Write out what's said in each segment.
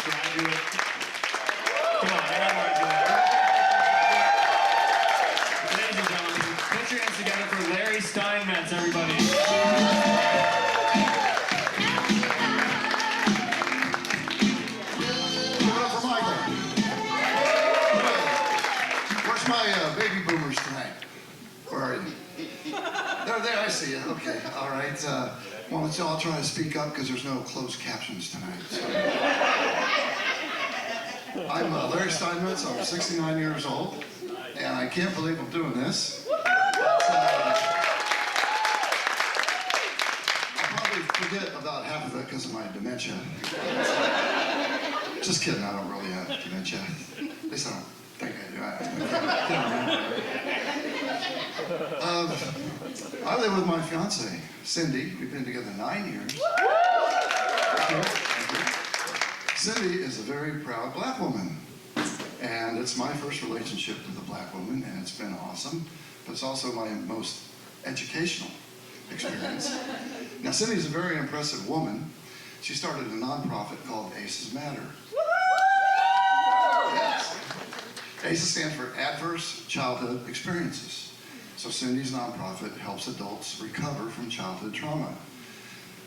graduate. Come on, I don't want to do that. Ladies and gentlemen, put your hands together for Larry Steinmetz, everybody. Where's my baby boomers tonight? Where are you? There, I see you. Okay, all right. Why don't y'all try to speak up because there's no closed captions tonight. So. I'm Larry Steinmetz. I'm 69 years old, and I can't believe I'm doing this. I'll probably forget about half of it because of my dementia. Just kidding, I don't really have dementia. At least I don't think I do. I can't remember. I live with my fiance, Cendie. We've been together 9 years. Cendie is a very proud black woman. And it's my first relationship with a black woman, and it's been awesome. But it's also my most educational experience. Now, Cendie is a very impressive woman. She started a nonprofit called ACEs Matter. Yes. ACEs stands for Adverse Childhood Experiences. So Cendie's nonprofit helps adults recover from childhood trauma.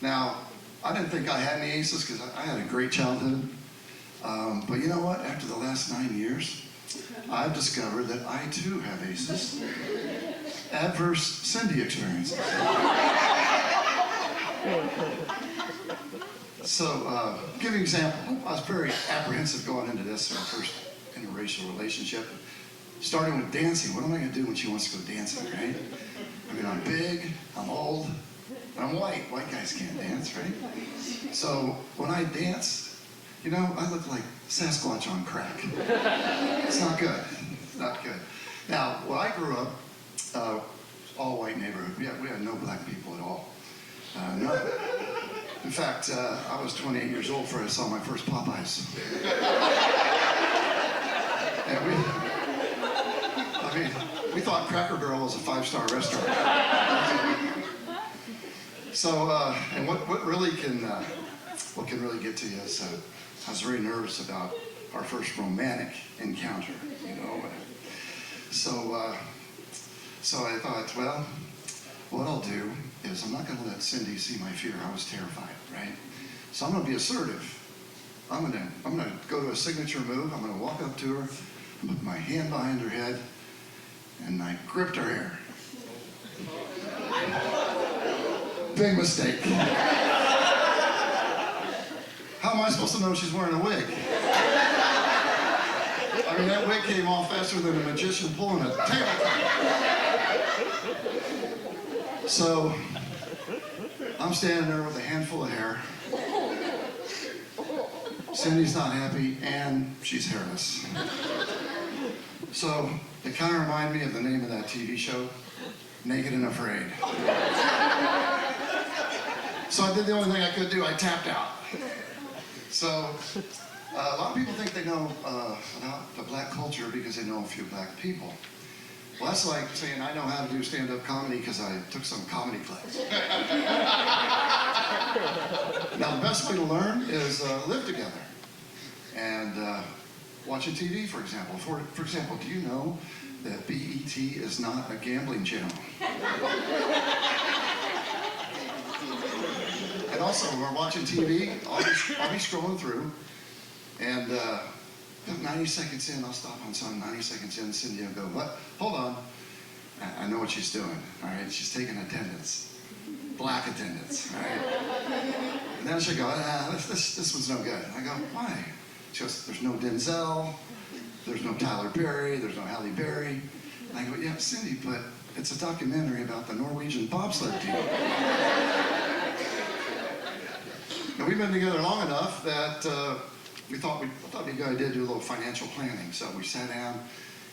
Now, I didn't think I had any ACEs because I had a great childhood. But you know what? After the last 9 years, I've discovered that I too have ACEs. Adverse Cendie experiences. So, give you an example. I was very apprehensive going into this, my first interracial relationship. Starting with dancing. What am I going to do when she wants to go dancing, right? I mean, I'm big, I'm old, and I'm white. White guys can't dance, right? So, when I dance, you know, I look like Sasquatch on crack. It's not good. It's not good. Now, when I grew up, all white neighborhood. We had no black people at all. No. In fact, I was 28 years old before I saw my first Popeyes. And we thought Cracker Barrel was a 5-star restaurant. So, and what really can get to you is, I was very nervous about our first romantic encounter, you know. So I thought, well, what I'll do is I'm not going to let Cendie see my fear. I was terrified, right? So I'm going to be assertive. I'm going to go to a signature move. I'm going to walk up to her, put my hand behind her head, and I gripped her hair. Big mistake. How am I supposed to know she's wearing a wig? I mean, that wig came off faster than a magician pulling a tabletop. So, I'm standing there with a handful of hair. Cendie's not happy, and she's hairless. So, it kind of reminded me of the name of that TV show, Naked and Afraid. So I did the only thing I could do, I tapped out. So, a lot of people think they know about the black culture because they know a few black people. Well, that's like saying I know how to do stand-up comedy because I took some comedy class. Now, the best way to learn is live together. And watching TV, for example. For example, do you know that BET is not a gambling channel? And also, when we're watching TV, I'll be scrolling through, and 90 seconds in, I'll stop on some 90 seconds in, Cendie will go, what? Hold on. I know what she's doing, all right? She's taking attendance, black attendance, all right? And then she'll go, this one's no good. I go, why? She goes, there's no Denzel, there's no Tyler Perry, there's no Halle Berry. And I go, yeah, Cendie, but it's a documentary about the Norwegian bobsled team. And we've been together long enough that we thought it'd be a good idea to do a little financial planning. So we sat down,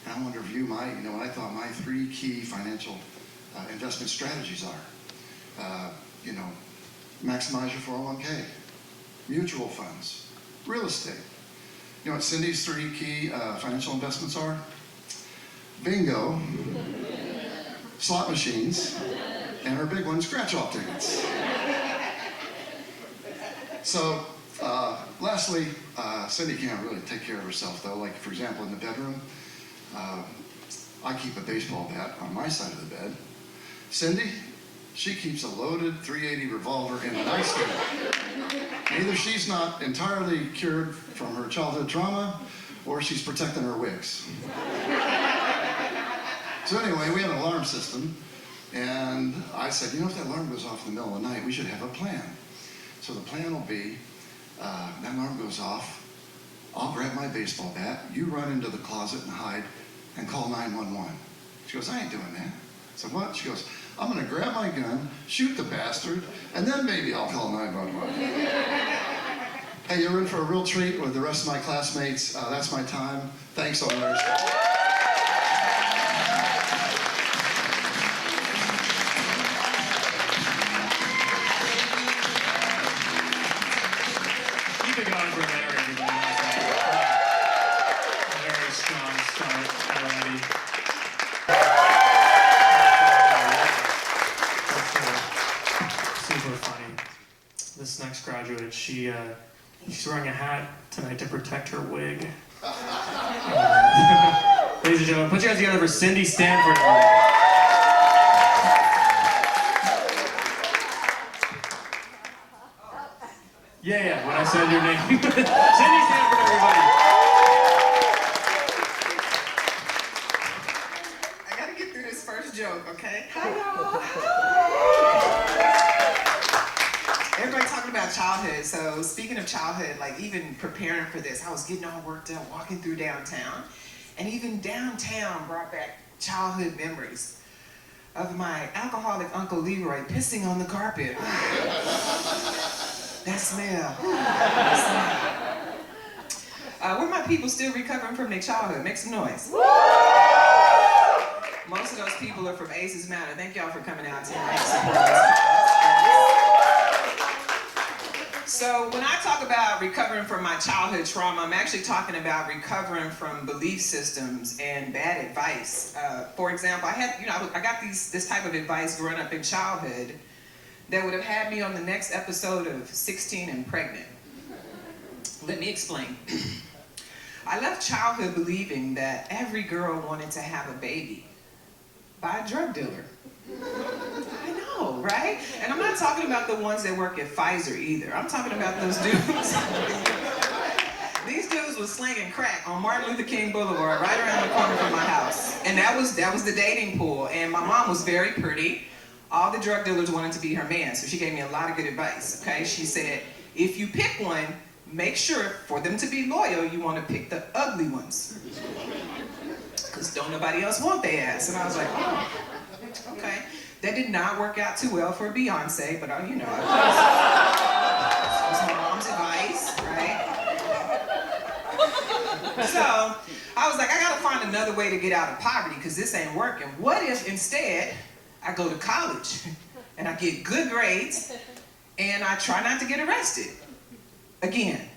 and I wonder if you might, what I thought my 3 key financial investment strategies are. Maximize your 401k, mutual funds, real estate. You know what Cendie's 3 key financial investments are? Bingo, slot machines, and her big one, scratch-off tickets. So Lastly, Cendie can't really take care of herself, though. Like, for example, in the bedroom, I keep a baseball bat on my side of the bed. Cendie, she keeps a loaded .380 revolver in the nightstand. Either she's not entirely cured from her childhood trauma, or she's protecting her wigs. So anyway, we have an alarm system, and I said, you know, if that alarm goes off in the middle of the night, we should have a plan. So the plan will be, that alarm goes off, I'll grab my baseball bat, you run into the closet and hide, and call 911. She goes, I ain't doing that. I said, what? She goes, I'm gonna grab my gun, shoot the bastard, and then maybe I'll call 911. Hey, you're in for a real treat with the rest of my classmates. That's my time. Thanks, all yours. Keep it going for Larry, everybody. Very strong start already. Super funny. This next graduate, she's wearing a hat tonight to protect her wig. Ladies and gentlemen, put your hands together for Cendie Stanford. Yeah, when I said your name. Cendie Stanford, everybody. I gotta get through this first joke, okay? Hi, y'all. Everybody talking about childhood. So speaking of childhood, like even preparing for this, I was getting all worked up, walking through downtown. And even downtown brought back childhood memories of my alcoholic Uncle Leroy pissing on the carpet. That smell. Were my people still recovering from their childhood? Make some noise. Most of those people are from Aces Matter. Thank y'all for coming out tonight. So when I talk about recovering from my childhood trauma, I'm actually talking about recovering from belief systems and bad advice. For example, I got this type of advice growing up in childhood that would have had me on the next episode of 16 and Pregnant. Let me explain. I left childhood believing that every girl wanted to have a baby by a drug dealer. I know, right? And I'm not talking about the ones that work at Pfizer either. I'm talking about those dudes. These dudes was slinging crack on Martin Luther King Boulevard right around the corner from my house. And that was the dating pool. And my mom was very pretty. All the drug dealers wanted to be her man, so she gave me a lot of good advice, okay? She said, if you pick one, make sure for them to be loyal, you want to pick the ugly ones. Because don't nobody else want their ass. And I was like, oh, okay. That did not work out too well for Beyonce, but you know, it was my mom's advice, right? So I was like, I gotta find another way to get out of poverty because this ain't working. What if instead I go to college and I get good grades and I try not to get arrested again?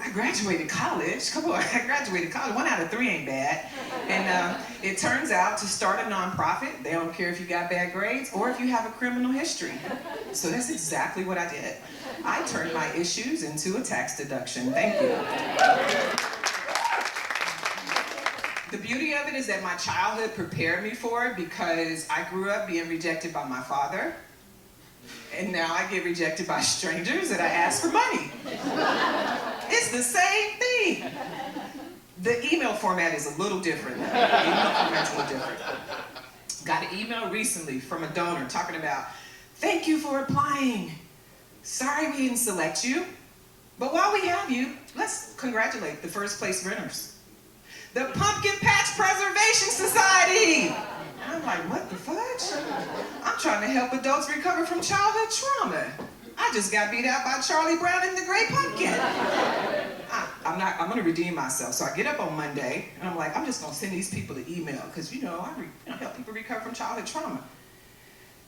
I graduated college. Come on, I graduated college. 1 out of 3 ain't bad. And it turns out to start a nonprofit, they don't care if you got bad grades or if you have a criminal history. So that's exactly what I did. I turned my issues into a tax deduction. Thank you. The beauty of it is that my childhood prepared me for it because I grew up being rejected by my father. And now I get rejected by strangers that I ask for money. It's the same thing. The email format is a little different. The email format's a little different. Got an email recently from a donor talking about, thank you for applying. Sorry we didn't select you, but while we have you, let's congratulate the first place winners. The Pumpkin Patch Preservation Society. And I'm like, what the fudge? I'm trying to help adults recover from childhood trauma. I just got beat out by Charlie Brown and the Great Pumpkin. I'm gonna redeem myself. So I get up on Monday and I'm like, I'm just gonna send these people an email because I help people recover from childhood trauma.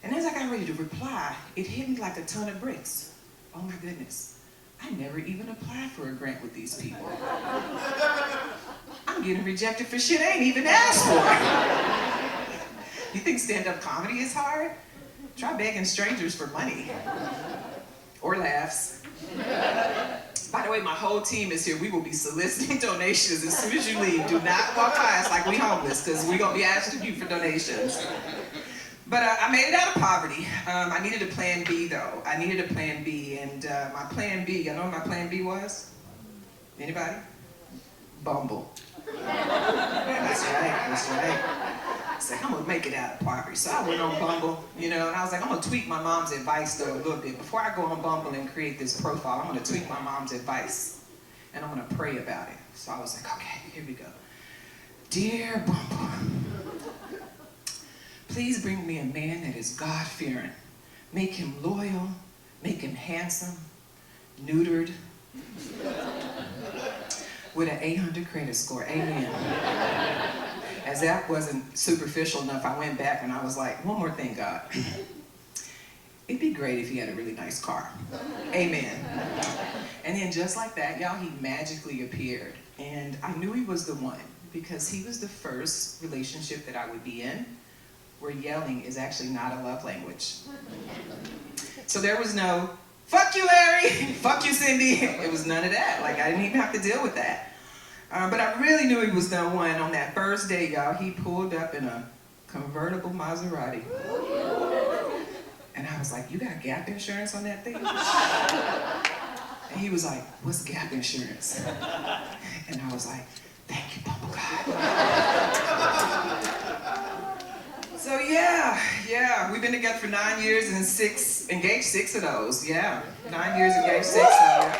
And as I got ready to reply, it hit me like a ton of bricks. Oh my goodness. I never even applied for a grant with these people. I'm getting rejected for shit I ain't even asked for. You think stand-up comedy is hard? Try begging strangers for money. or laughs. By the way, my whole team is here. We will be soliciting donations as soon as you leave. Do not walk by us like we homeless, because we're going to be asking you for donations. But I made it out of poverty. I needed a plan B, though. I needed a plan B, and my plan B, you know what my plan B was? Anybody? Bumble. That's right. I said, I'm gonna make it out of poverty. So I went on Bumble, and I was like, I'm gonna tweak my mom's advice though a little bit. Before I go on Bumble and create this profile, I'm gonna tweak my mom's advice. And I'm gonna pray about it. So I was like, okay, here we go. Dear Bumble, please bring me a man that is God-fearing. Make him loyal, make him handsome, neutered, with an 800 credit score, amen. As that wasn't superficial enough, I went back and I was like, one more thing, God. It'd be great if he had a really nice car, amen. And then just like that, y'all, he magically appeared. And I knew he was the one because he was the first relationship that I would be in where yelling is actually not a love language. So there was no, fuck you, Larry, fuck you, Cendie. It was none of that. Like, I didn't even have to deal with that. But I really knew he was the one. On that first day, y'all, he pulled up in a convertible Maserati. And I was like, you got gap insurance on that thing? And he was like, what's gap insurance? And I was like, thank you, Bumble God. So yeah, we've been together for 9 years and engaged 6 of those, yeah. 9 years, engaged 6, so yeah.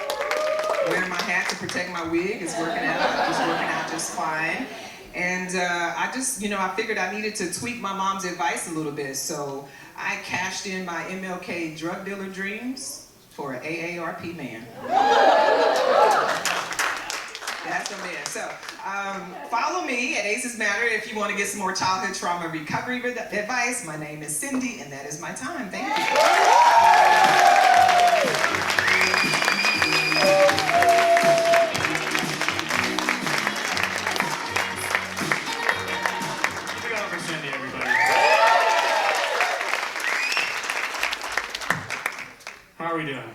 Wearing my hat to protect my wig is working out just fine. And I just, I figured I needed to tweak my mom's advice a little bit, so I cashed in my MLK drug dealer dreams for an AARP man. That's the man. So follow me at Aces Matter if you want to get some more childhood trauma recovery advice. My name is Cendie, and that is my time. Thank you. Give it up for Cendie, everybody. How are we doing?